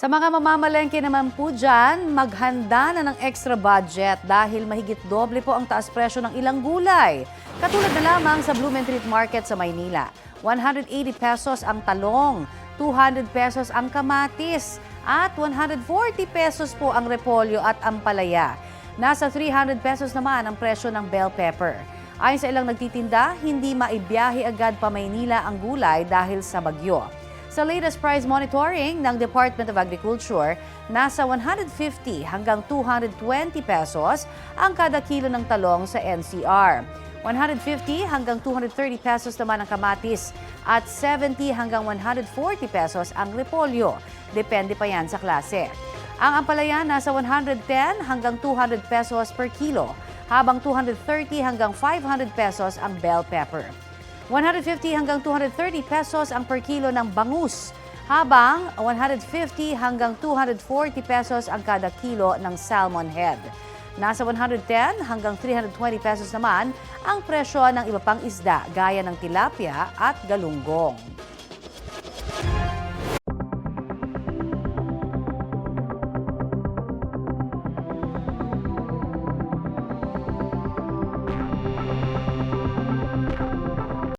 Sa mga mamamalengke naman po dyan, maghanda na ng extra budget dahil mahigit doble po ang taas presyo ng ilang gulay. Katulad na lamang sa Blumentritt Market sa Maynila. 180 pesos ang talong, 200 pesos ang kamatis, at 140 pesos po ang repolyo at ampalaya. Nasa 300 pesos naman ang presyo ng bell pepper. Ayon sa ilang nagtitinda, hindi maibiyahe agad pa Maynila ang gulay dahil sa bagyo. Sa latest price monitoring ng Department of Agriculture, nasa 150 hanggang 220 pesos ang kada kilo ng talong sa NCR. 150 hanggang 230 pesos naman ang kamatis at 70 hanggang 140 pesos ang repolyo. Depende pa yan sa klase. Ang ampalaya nasa 110 hanggang 200 pesos per kilo, habang 230 hanggang 500 pesos ang bell pepper. 150 hanggang 230 pesos ang per kilo ng bangus, habang 150 hanggang 240 pesos ang kada kilo ng salmon head. Nasa 110 hanggang 320 pesos naman ang presyo ng iba pang isda gaya ng tilapia at galunggong.